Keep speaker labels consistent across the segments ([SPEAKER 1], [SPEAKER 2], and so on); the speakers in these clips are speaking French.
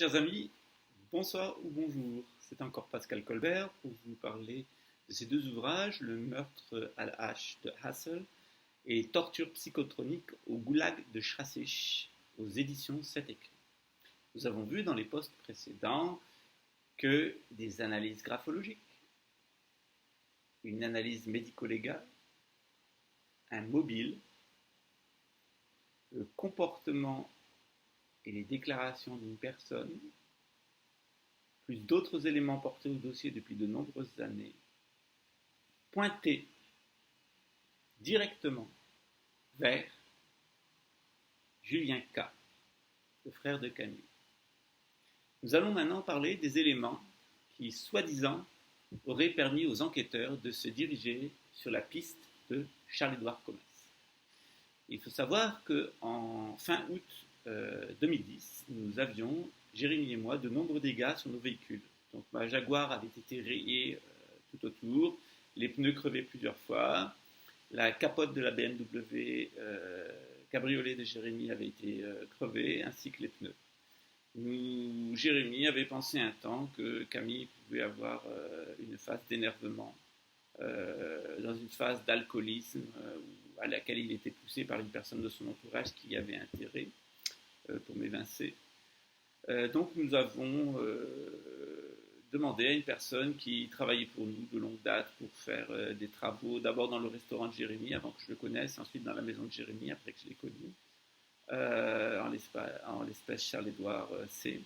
[SPEAKER 1] Chers amis, bonsoir ou bonjour. C'est encore Pascal Colbert pour vous parler de ces deux ouvrages, Le meurtre à la hache de Hassel et Torture psychotronique au goulag de Srasic aux éditions 7 écrits. Nous avons vu dans les postes précédents que des analyses graphologiques, une analyse médico-légale, un mobile, le comportement et les déclarations d'une personne, plus d'autres éléments portés au dossier depuis de nombreuses années, pointaient directement vers Julien K., le frère de Camille. Nous allons maintenant parler des éléments qui, soi-disant, auraient permis aux enquêteurs de se diriger sur la piste de Charles-Édouard Comès. Il faut savoir qu'en fin août 2010, nous avions, Jérémy et moi, de nombreux dégâts sur nos véhicules. Donc ma Jaguar avait été rayée tout autour, les pneus crevaient plusieurs fois, la capote de la BMW cabriolet de Jérémy avait été crevée, ainsi que les pneus. Jérémy avait pensé un temps que Camille pouvait avoir une phase d'énervement, dans une phase d'alcoolisme à laquelle il était poussé par une personne de son entourage qui avait intérêt pour m'évincer. Donc nous avons demandé à une personne qui travaillait pour nous de longue date pour faire des travaux, d'abord dans le restaurant de Jérémy avant que je le connaisse, ensuite dans la maison de Jérémy après que je l'ai connu, en l'espèce Charles-Édouard C.,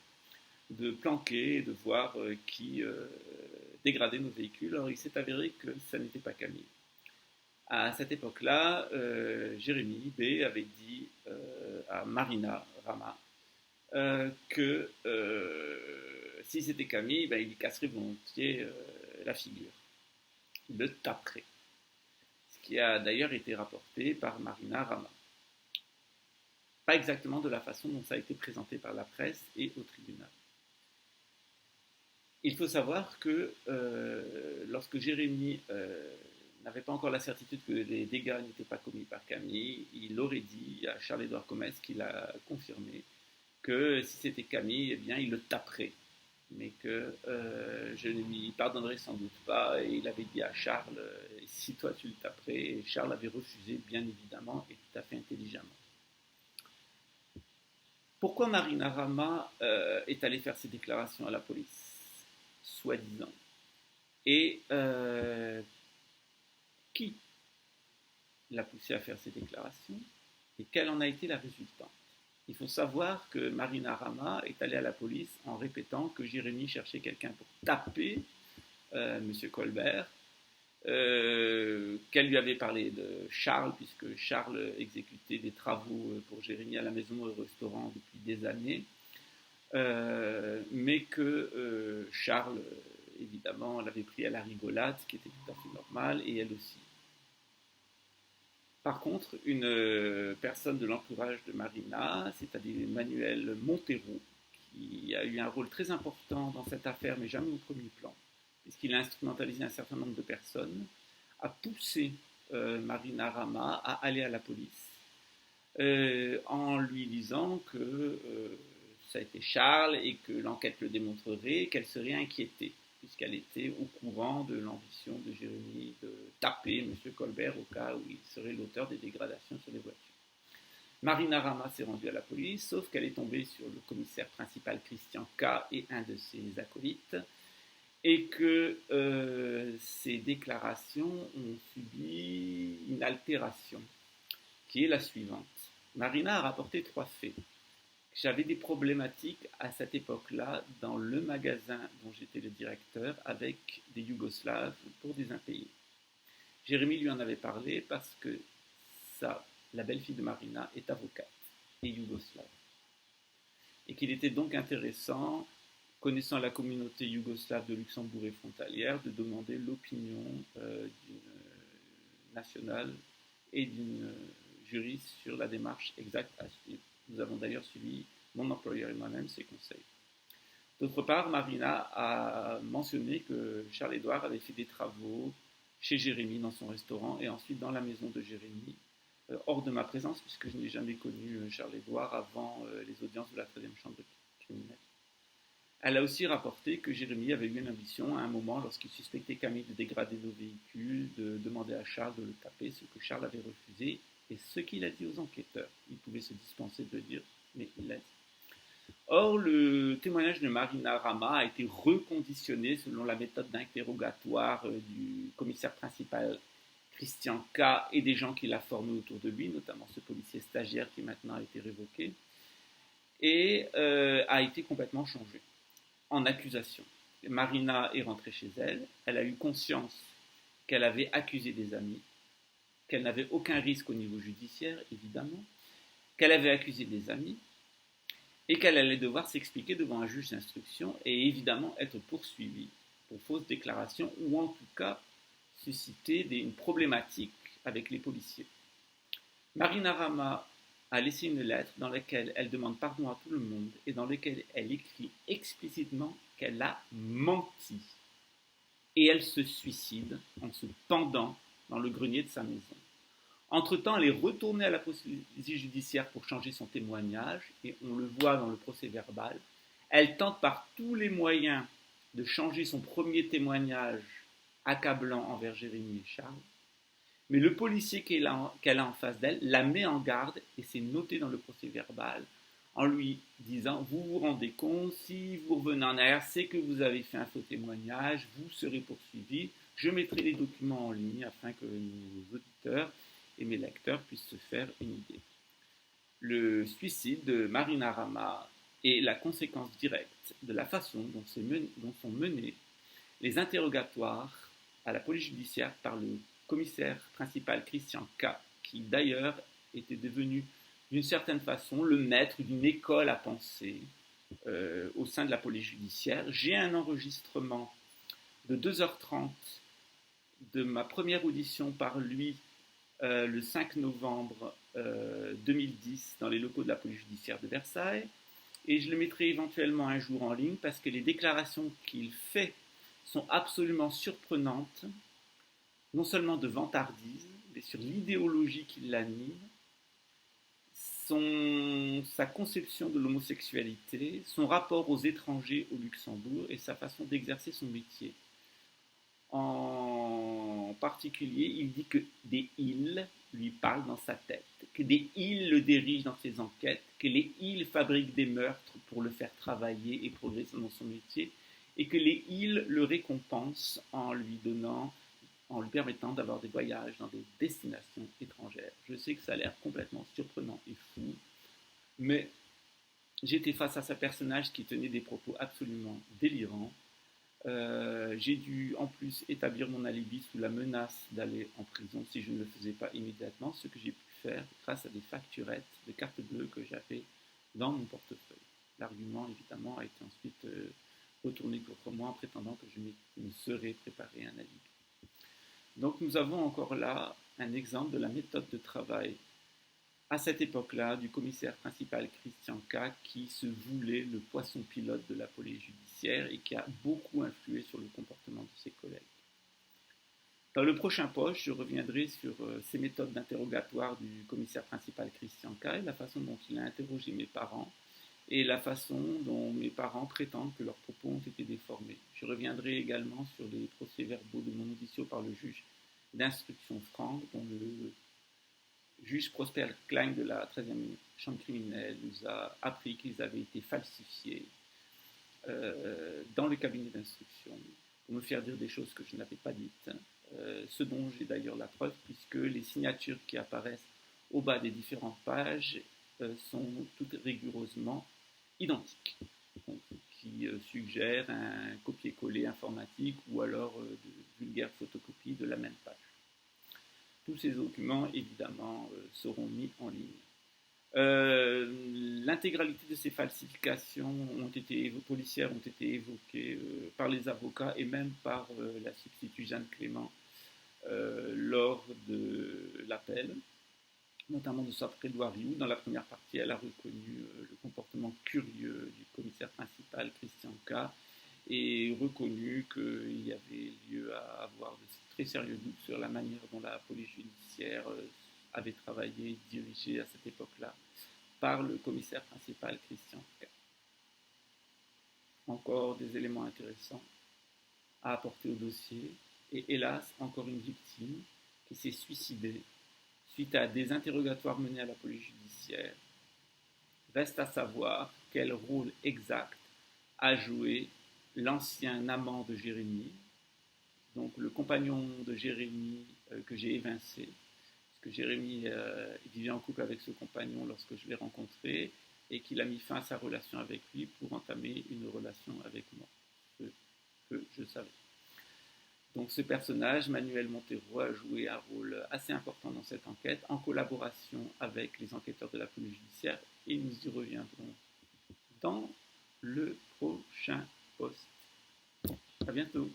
[SPEAKER 1] de planquer et de voir qui dégradait nos véhicules. Alors il s'est avéré que ça n'était pas Camille. À cette époque-là, Jérémy B. avait dit à Marina Rama que si c'était Camille, il lui casserait volontiers la figure. Il le taperait. Ce qui a d'ailleurs été rapporté par Marina Rama. Pas exactement de la façon dont ça a été présenté par la presse et au tribunal. Il faut savoir que lorsque Jérémy n'avait pas encore la certitude que les dégâts n'étaient pas commis par Camille, il aurait dit à Charles-Édouard Comès, qui l'a confirmé, que si c'était Camille, eh bien, il le taperait, mais que je ne lui pardonnerais sans doute pas. Et il avait dit à Charles, si toi tu le taperais, et Charles avait refusé, bien évidemment, et tout à fait intelligemment. Pourquoi Marina Rama est allée faire ses déclarations à la police, soi-disant, et qui l'a poussé à faire ces déclarations et quelle en a été la résultante. Il faut savoir que Marina Rama est allée à la police en répétant que Jérémy cherchait quelqu'un pour taper M. Colbert, qu'elle lui avait parlé de Charles, puisque Charles exécutait des travaux pour Jérémy à la maison et au restaurant depuis des années, mais que Charles, évidemment, l'avait pris à la rigolade, ce qui était tout à fait normal, et elle aussi. Par contre, une personne de l'entourage de Marina, c'est-à-dire Emmanuel Montero, qui a eu un rôle très important dans cette affaire, mais jamais au premier plan, puisqu'il a instrumentalisé un certain nombre de personnes, a poussé Marina Rama à aller à la police, en lui disant que ça a été Charles et que l'enquête le démontrerait, qu'elle serait inquiétée, puisqu'elle était au courant de l'ambition de Jérémy de taper M. Colbert au cas où il serait l'auteur des dégradations sur les voitures. Marina Rama s'est rendue à la police, sauf qu'elle est tombée sur le commissaire principal Christian K. et un de ses acolytes, et que ces déclarations ont subi une altération, qui est la suivante. Marina a rapporté 3 faits. J'avais des problématiques à cette époque-là dans le magasin dont j'étais le directeur avec des Yougoslaves pour des impayés. Jérémy lui en avait parlé parce que la belle-fille de Marina, est avocate et yougoslave. Et qu'il était donc intéressant, connaissant la communauté yougoslave de Luxembourg et frontalière, de demander l'opinion d'une nationale et d'une juriste sur la démarche exacte à suivre. Nous avons d'ailleurs suivi, mon employeur et moi-même, ses conseils. D'autre part, Marina a mentionné que Charles-Édouard avait fait des travaux chez Jérémy dans son restaurant et ensuite dans la maison de Jérémy, hors de ma présence, puisque je n'ai jamais connu Charles-Édouard avant les audiences de la 13e chambre criminelle. Elle a aussi rapporté que Jérémy avait eu une ambition à un moment, lorsqu'il suspectait Camille de dégrader nos véhicules, de demander à Charles de le taper, ce que Charles avait refusé, et ce qu'il a dit aux enquêteurs. Il pouvait se dispenser de le dire, mais il l'a dit. Or, le témoignage de Marina Rama a été reconditionné selon la méthode d'interrogatoire du commissaire principal Christian K. et des gens qu'il a formés autour de lui, notamment ce policier stagiaire qui maintenant a été révoqué, et a été complètement changé en accusation. Marina est rentrée chez elle, elle a eu conscience qu'elle avait accusé des amis, qu'elle n'avait aucun risque au niveau judiciaire, évidemment, qu'elle avait accusé des amis, et qu'elle allait devoir s'expliquer devant un juge d'instruction et évidemment être poursuivie pour fausse déclaration ou en tout cas susciter une problématique avec les policiers. Marina Rama a laissé une lettre dans laquelle elle demande pardon à tout le monde et dans laquelle elle écrit explicitement qu'elle a menti. Et elle se suicide en se pendant dans le grenier de sa maison. Entre-temps, elle est retournée à la police judiciaire pour changer son témoignage, et on le voit dans le procès verbal. Elle tente par tous les moyens de changer son premier témoignage accablant envers Jérémy et Charles. Mais le policier qu'elle a en face d'elle la met en garde, et c'est noté dans le procès verbal, en lui disant « Vous vous rendez compte, si vous revenez en arrière, c'est que vous avez fait un faux témoignage, vous serez poursuivi. Je mettrai les documents en ligne afin que nos auditeurs et mes lecteurs puissent se faire une idée. » Le suicide de Marina Rama est la conséquence directe de la façon dont sont menés les interrogatoires à la police judiciaire par le commissaire principal Christian K., qui d'ailleurs était devenu d'une certaine façon le maître d'une école à penser au sein de la police judiciaire. J'ai un enregistrement de 2h30 de ma première audition par lui le 5 novembre 2010 dans les locaux de la police judiciaire de Versailles, et je le mettrai éventuellement un jour en ligne parce que les déclarations qu'il fait sont absolument surprenantes, non seulement de vantardise, mais sur l'idéologie qui l'anime, sa conception de l'homosexualité, son rapport aux étrangers au Luxembourg et sa façon d'exercer son métier. En particulier, il dit que des îles lui parlent dans sa tête, que des îles le dirigent dans ses enquêtes, que les îles fabriquent des meurtres pour le faire travailler et progresser dans son métier, et que les îles le récompensent en lui permettant d'avoir des voyages dans des destinations étrangères. Je sais que ça a l'air complètement surprenant et fou, mais j'étais face à ce personnage qui tenait des propos absolument délirants. J'ai dû en plus établir mon alibi sous la menace d'aller en prison si je ne le faisais pas immédiatement, ce que j'ai pu faire grâce à des facturettes de cartes bleues que j'avais dans mon portefeuille. L'argument évidemment a été ensuite retourné contre moi en prétendant que je me serais préparé un alibi. Donc nous avons encore là un exemple de la méthode de travail à cette époque-là du commissaire principal Christian K., qui se voulait le poisson pilote de la police judiciaire et qui a beaucoup influé sur le comportement de ses collègues. Dans le prochain post, je reviendrai sur ces méthodes d'interrogatoire du commissaire principal Christian K. et la façon dont il a interrogé mes parents et la façon dont mes parents prétendent que leurs propos ont été déformés. Je reviendrai également sur les procès-verbaux de mon audition par le juge d'instruction Franck, dont le juge Prosper Klein de la 13e chambre criminelle nous a appris qu'ils avaient été falsifiés dans le cabinet d'instruction pour me faire dire des choses que je n'avais pas dites, ce dont j'ai d'ailleurs la preuve puisque les signatures qui apparaissent au bas des différentes pages sont toutes rigoureusement identiques, donc, qui suggèrent un copier-coller informatique ou alors de vulgaires photocopies de la même page. Tous ces documents, évidemment, seront mis en ligne. L'intégralité de ces falsifications policières ont été évoquées par les avocats et même par la substitut Jeanne Clément lors de l'appel, notamment de sa plaidoirie où, dans la première partie, elle a reconnu le comportement curieux du commissaire principal Christian K. et reconnu qu'il y avait lieu à avoir de très sérieux doutes sur la manière dont la police judiciaire avait travaillé, dirigé à cette époque-là par le commissaire principal Christian K. encore des éléments intéressants à apporter au dossier, et hélas, encore une victime qui s'est suicidée suite à des interrogatoires menés à la police judiciaire. Reste à savoir quel rôle exact a joué l'ancien amant de Jérémy, donc le compagnon de Jérémy que j'ai évincé, parce que Jérémy vivait en couple avec ce compagnon lorsque je l'ai rencontré, et qu'il a mis fin à sa relation avec lui pour entamer une relation avec moi, ce que je savais. Donc ce personnage, Manuel Montero, a joué un rôle assez important dans cette enquête, en collaboration avec les enquêteurs de la police judiciaire, et nous y reviendrons dans le prochain post. À bientôt.